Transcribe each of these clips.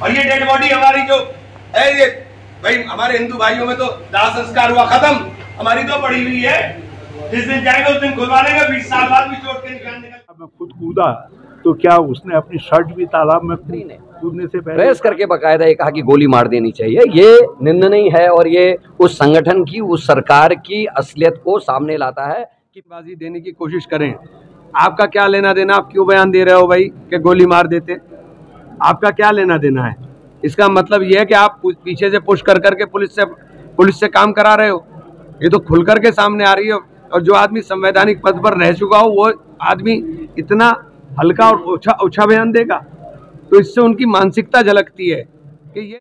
और ये dead body हमारी जो है, ये भाई हमारे हिंदू भाइयों में तो दाह संस्कार हुआ खत्म, हमारी तो पड़ी हुई है, जिस दिन जाएंगे उस दिन खुलवा लेंगे, 20 साल बाद भी चोट के निकालने का। मैं खुद कूदा तो क्या उसने अपनी शर्ट भी तालाब में कूदने से पहले प्रेस करके बकायदा ये कहा कि गोली मार देनी चाहिए। ये निंदनीय है और ये उस संगठन की, उस सरकार की असलियत को सामने लाता है कि बाजी देने की कोशिश करें। आपका क्या लेना देना, आप क्यों बयान दे रहे हो भाई कि गोली मार देते? आपका क्या लेना देना है? इसका मतलब यह है कि आप पीछे से पुश कर करके पुलिस से काम करा रहे हो। ये तो खुल करके सामने आ रही है। और जो आदमी संवैधानिक पद पर रह चुका हो वो आदमी इतना हल्का और ओछा बयान देगा, तो इससे उनकी मानसिकता झलकती है कि ये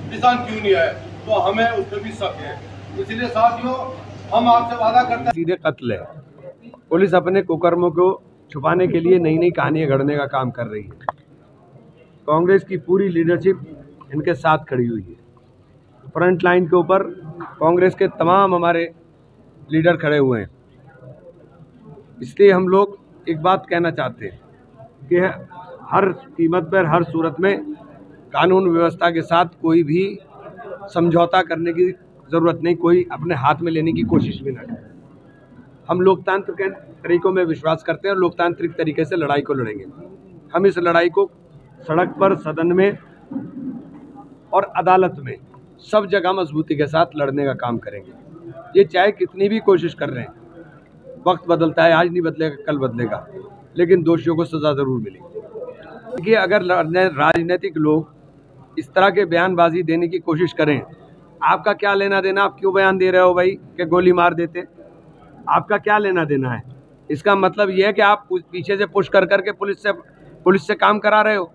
किसान क्यों नहीं आए, तो हमें उसमें भी शक है। इसलिए साथियों हम आपसे वादा करते हैं, सीधे कत्ल है। पुलिस अपने कुकर्मों को छुपाने के लिए नई नई कहानियां गढ़ने का काम कर रही है। कांग्रेस की पूरी लीडरशिप इनके साथ खड़ी हुई है। फ्रंट लाइन के ऊपर कांग्रेस के तमाम हमारे लीडर खड़े हुए हैं। इसलिए हम लोग एक बात कहना चाहते हैं कि हर कीमत पर, हर सूरत में कानून व्यवस्था के साथ कोई भी समझौता करने की ज़रूरत नहीं, कोई अपने हाथ में लेने की कोशिश भी ना करे। हम लोकतंत्र के तरीकों में विश्वास करते हैं और लोकतांत्रिक तरीके से लड़ाई को लड़ेंगे। हम इस लड़ाई को सड़क पर, सदन में और अदालत में सब जगह मजबूती के साथ लड़ने का काम करेंगे। ये चाहे कितनी भी कोशिश कर रहे हैं, वक्त बदलता है, आज नहीं बदलेगा कल बदलेगा, लेकिन दोषियों को सज़ा ज़रूर मिलेगी। देखिए, अगर राजनीतिक लोग इस तरह के बयानबाजी देने की कोशिश करें, आपका क्या लेना देना, आप क्यों बयान दे रहे हो भाई कि गोली मार देते? आपका क्या लेना देना है? इसका मतलब यह है कि आप पीछे से पुश कर करके पुलिस से काम करा रहे हो।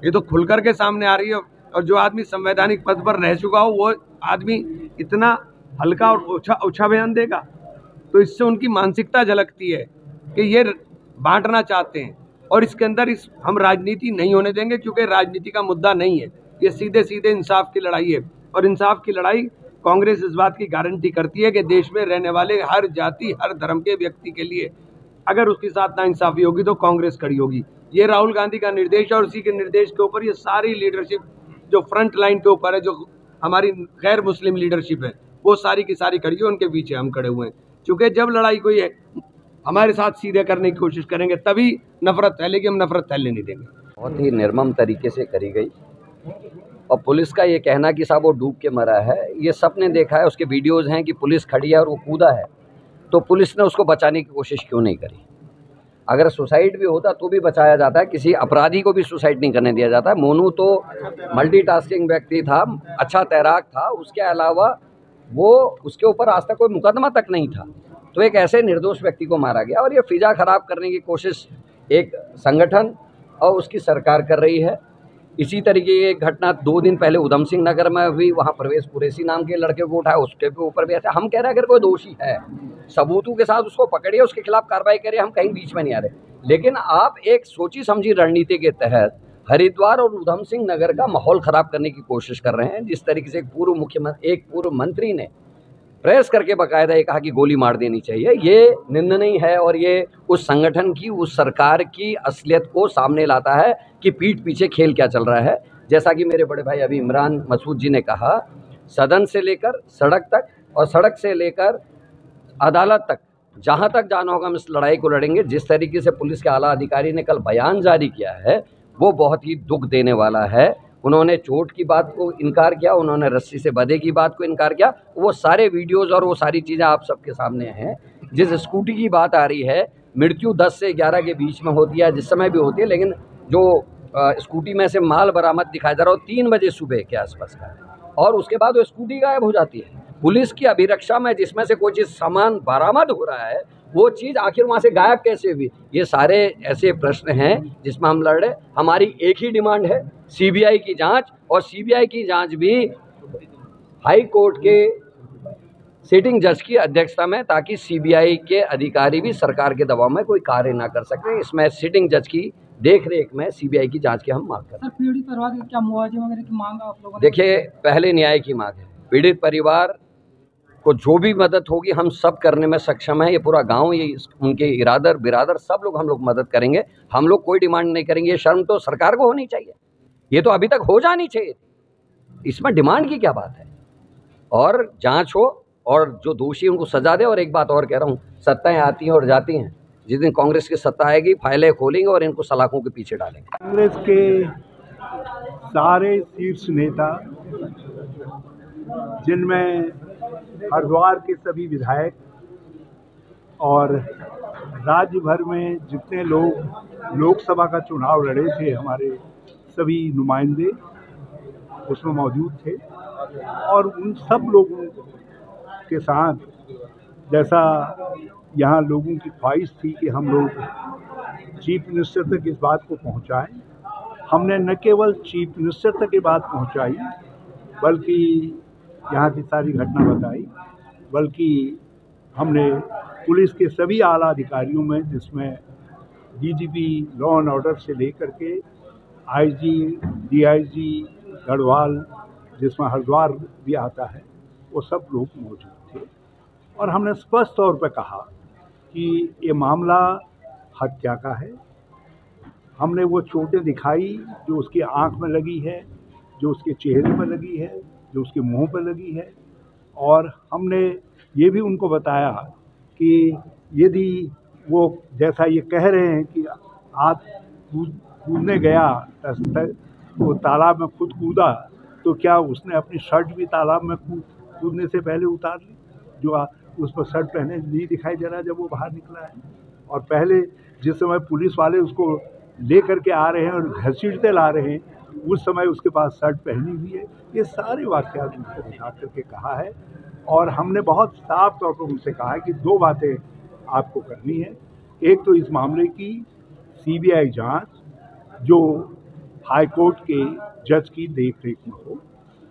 ये तो खुल करके सामने आ रही है। और जो आदमी संवैधानिक पद पर रह चुका हो वो आदमी इतना हल्का और ओछा बयान देगा, तो इससे उनकी मानसिकता झलकती है कि ये बांटना चाहते हैं। और इसके अंदर हम राजनीति नहीं होने देंगे, क्योंकि राजनीति का मुद्दा नहीं है, ये सीधे सीधे इंसाफ की लड़ाई है। और इंसाफ की लड़ाई कांग्रेस इस बात की गारंटी करती है कि देश में रहने वाले हर जाति, हर धर्म के व्यक्ति के लिए अगर उसके साथ नाइंसाफी होगी तो कांग्रेस खड़ी होगी। ये राहुल गांधी का निर्देश है और उसी के निर्देश के ऊपर ये सारी लीडरशिप जो फ्रंट लाइन के ऊपर है, जो हमारी गैर मुस्लिम लीडरशिप है, वो सारी की सारी खड़ी है, उनके पीछे हम खड़े हुए हैं। क्योंकि जब लड़ाई कोई है हमारे साथ सीधे करने की कोशिश करेंगे तभी नफरत फैलेगी, हम नफरत फैलने नहीं देंगे। बहुत ही निर्मम तरीके से करी गई। और पुलिस का ये कहना कि साहब वो डूब के मरा है, ये सब ने देखा है, उसके वीडियोज़ हैं कि पुलिस खड़ी है और वो कूदा है, तो पुलिस ने उसको बचाने की कोशिश क्यों नहीं करी? अगर सुसाइड भी होता तो भी बचाया जाता है, किसी अपराधी को भी सुसाइड नहीं करने दिया जाता है। मोनू तो मल्टीटास्किंग व्यक्ति था, अच्छा तैराक था, उसके अलावा वो उसके ऊपर आज तक कोई मुकदमा तक नहीं था। तो एक ऐसे निर्दोष व्यक्ति को मारा गया और ये फिजा खराब करने की कोशिश एक संगठन और उसकी सरकार कर रही है। इसी तरीके की एक घटना 2 दिन पहले उधम सिंह नगर में हुई, वहाँ परवेश कुरैशी नाम के लड़के को उठाया, उसके ऊपर भी ऐसे। हम कह रहे हैं अगर कोई दोषी है सबूतों के साथ उसको पकड़िए, उसके खिलाफ कार्रवाई करिए, हम कहीं बीच में नहीं आ रहे। लेकिन आप एक सोची समझी रणनीति के तहत हरिद्वार और उधम सिंह नगर का माहौल खराब करने की कोशिश कर रहे हैं। जिस तरीके से एक पूर्व मंत्री ने प्रेस करके बकायदा ये कहा कि गोली मार देनी चाहिए, ये निंदनीय है और ये उस संगठन की, उस सरकार की असलियत को सामने लाता है कि पीठ पीछे खेल क्या चल रहा है। जैसा कि मेरे बड़े भाई अभी इमरान मसूद जी ने कहा, सदन से लेकर सड़क तक और सड़क से लेकर अदालत तक, जहां तक जाना होगा हम इस लड़ाई को लड़ेंगे। जिस तरीके से पुलिस के आला अधिकारी ने कल बयान जारी किया है वो बहुत ही दुख देने वाला है। उन्होंने चोट की बात को इनकार किया, उन्होंने रस्सी से बंधे की बात को इनकार किया। वो सारे वीडियोज़ और वो सारी चीज़ें आप सबके सामने हैं। जिस स्कूटी की बात आ रही है, मृत्यु 10 से 11 के बीच में होती है, जिस समय भी होती है, लेकिन जो स्कूटी में से माल बरामद दिखाया जा रहा है 3 बजे सुबह के आसपास का, और उसके बाद वो स्कूटी गायब हो जाती है। पुलिस की अभिरक्षा में जिसमें से कोई चीज़ सामान बरामद हो रहा है, वो चीज़ आखिर वहाँ से गायब कैसे हुई? ये सारे ऐसे प्रश्न हैं जिसमें हम लड़ रहे। हमारी एक ही डिमांड है, सीबीआई की जांच, और सीबीआई की जांच भी हाई कोर्ट के सिटिंग जज की अध्यक्षता में, ताकि सीबीआई के अधिकारी भी सरकार के दबाव में कोई कार्य ना कर सकें। इसमें सिटिंग जज की देख रेख में सीबीआई की जांच की हम मांग करते हैं। पीड़ित परिवार की क्या मुआवजे वगैरह की मांग आप लोगों ने? देखिए, पहले न्याय की मांग है। पीड़ित परिवार को जो भी मदद होगी हम सब करने में सक्षम है। ये पूरा गांव, ये उनके इरादर बिरादर सब लोग हम लोग मदद करेंगे। हम लोग कोई डिमांड नहीं करेंगे। ये शर्म तो सरकार को होनी चाहिए, ये तो अभी तक हो जानी चाहिए, इसमें डिमांड की क्या बात है। और जांच हो और जो दोषी उनको सजा दे। और एक बात और कह रहा हूँ, सत्ताएं आती हैं और जाती हैं, जिस दिन कांग्रेस की सत्ता आएगी फाइलें खोलेंगे और इनको सलाखों के पीछे डालेंगे। कांग्रेस के सारे शीर्ष नेता, जिनमें हरिद्वार के सभी विधायक और राज्य भर में जितने लोग लोकसभा का चुनाव लड़े थे, हमारे सभी नुमाइंदे उसमें मौजूद थे। और उन सब लोगों के साथ, जैसा यहाँ लोगों की ख्वाहिश थी कि हम लोग चीफ मिनिस्टर तक इस बात को पहुँचाएं, हमने न केवल चीफ मिनिस्टर तक ये बात पहुँचाई, बल्कि यहाँ की सारी घटना बताई, बल्कि हमने पुलिस के सभी आला अधिकारियों में, जिसमें डीजीपी लॉ एंड ऑर्डर से लेकर के आईजी, डीआईजी गढ़वाल, जिसमें हरिद्वार भी आता है, वो सब लोग मौजूद थे। और हमने स्पष्ट तौर पर कहा कि ये मामला हत्या का है। हमने वो चोटें दिखाई जो उसकी आंख में लगी है, जो उसके चेहरे पर लगी है, जो उसके मुंह पर लगी है। और हमने ये भी उनको बताया कि यदि वो जैसा ये कह रहे हैं कि आप कूदने गया, वो तालाब में खुद कूदा, तो क्या उसने अपनी शर्ट भी तालाब में कूदने से पहले उतार ली, जो उस पर शर्ट पहने नहीं दिखाई दे रहा जब वो बाहर निकला है। और पहले जिस समय पुलिस वाले उसको ले करके आ रहे हैं और घसीटते ला रहे हैं, उस समय उसके पास शर्ट पहनी हुई है। ये सारे वाक़यात उनको बता करके कहा है। और हमने बहुत साफ तौर पर उनसे कहा है कि दो बातें आपको करनी है। एक तो इस मामले की सीबीआई जांच, जो हाई कोर्ट के जज की देखरेख में हो।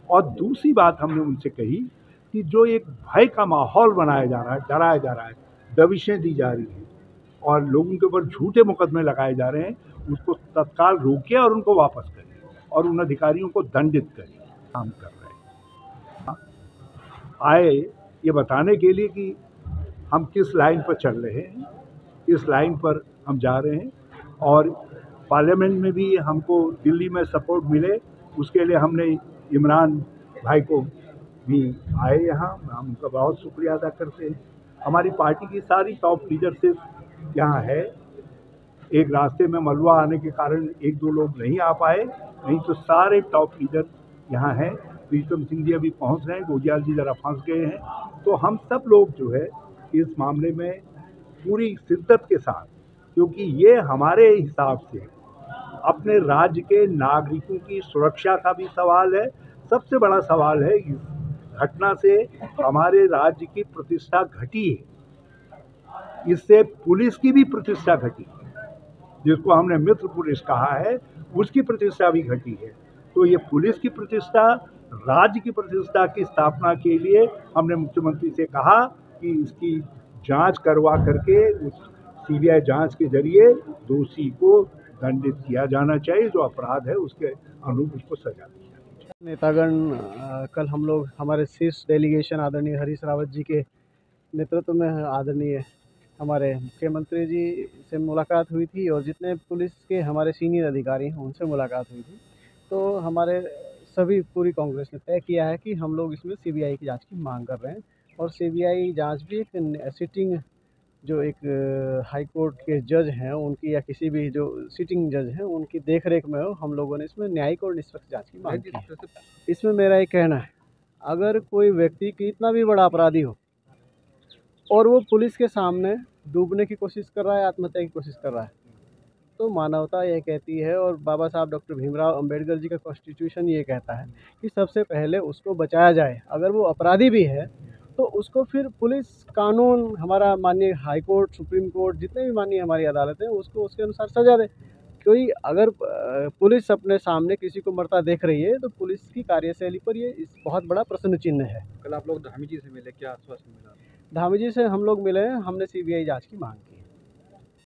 और दूसरी बात हमने उनसे कही कि जो एक भय का माहौल बनाया जा रहा है, डराया जा रहा है, दबिशें दी जा रही हैं और लोगों के ऊपर झूठे मुकदमे लगाए जा रहे हैं, उसको तत्काल रोकिए और उनको वापस करिए और उन अधिकारियों को दंडित करिए। काम कर रहे हैं आए ये बताने के लिए कि हम किस लाइन पर चल रहे हैं, किस लाइन पर हम जा रहे हैं। और पार्लियामेंट में भी हमको दिल्ली में सपोर्ट मिले, उसके लिए हमने इमरान भाई को भी आए यहाँ, हम उनका बहुत शुक्रिया अदा करते हैं। हमारी पार्टी की सारी टॉप लीडरशिप यहाँ है। एक रास्ते में मलबा आने के कारण एक दो लोग नहीं आ पाए, नहीं तो सारे टॉप लीडर यहाँ हैं। प्रीतम सिंह जी अभी पहुँच रहे हैं, गोजियाल जी ज़रा फंस गए हैं। तो हम सब लोग जो है इस मामले में पूरी शिद्दत के साथ, क्योंकि ये हमारे हिसाब से अपने राज्य के नागरिकों की सुरक्षा का भी सवाल है। सबसे बड़ा सवाल है, इस घटना से हमारे राज्य की प्रतिष्ठा घटी है, इससे पुलिस की भी प्रतिष्ठा घटी है, जिसको हमने मित्र पुलिस कहा है, उसकी प्रतिष्ठा भी घटी है। तो ये पुलिस की प्रतिष्ठा, राज्य की प्रतिष्ठा की स्थापना के लिए हमने मुख्यमंत्री से कहा कि इसकी जांच करवा करके उस सीबीआई जांच के जरिए दोषी को दंडित किया जाना चाहिए, जो अपराध है उसके अनुरूप उसको सजा दी जाए। नेतागण, कल हम लोग हमारे शीर्ष डेलीगेशन आदरणीय हरीश रावत जी के नेतृत्व में आदरणीय हमारे मुख्यमंत्री जी से मुलाकात हुई थी और जितने पुलिस के हमारे सीनियर अधिकारी हैं उनसे मुलाकात हुई थी। तो हमारे सभी पूरी कांग्रेस ने तय किया है कि हम लोग इसमें सीबीआई की जांच की मांग कर रहे हैं। और सीबीआई जांच भी एक सिटिंग, जो एक हाई कोर्ट के जज हैं उनकी, या किसी भी जो सिटिंग जज हैं उनकी देखरेख में हो। हम लोगों ने इसमें न्यायिक और निष्पक्ष जांच की मांग की है। इसमें मेरा ये कहना है, अगर कोई व्यक्ति कितना भी बड़ा अपराधी हो और वो पुलिस के सामने डूबने की कोशिश कर रहा है, आत्महत्या की कोशिश कर रहा है, तो मानवता ये कहती है और बाबा साहब डॉक्टर भीमराव अंबेडकर जी का कॉन्स्टिट्यूशन ये कहता है कि सबसे पहले उसको बचाया जाए। अगर वो अपराधी भी है तो उसको फिर पुलिस, कानून, हमारा माननीय हाई कोर्ट, सुप्रीम कोर्ट, जितने भी माननीय हमारी अदालतें हैं, उसको उसके अनुसार सजा दे। कोई अगर पुलिस अपने सामने किसी को मरता देख रही है तो पुलिस की कार्यशैली पर ये बहुत बड़ा प्रश्न चिन्ह है। कल आप लोग धामी जी से मिले, क्या आश्वासन मिला? धामी जी से हम लोग मिले हैं, हमने सीबीआई जांच की मांग की।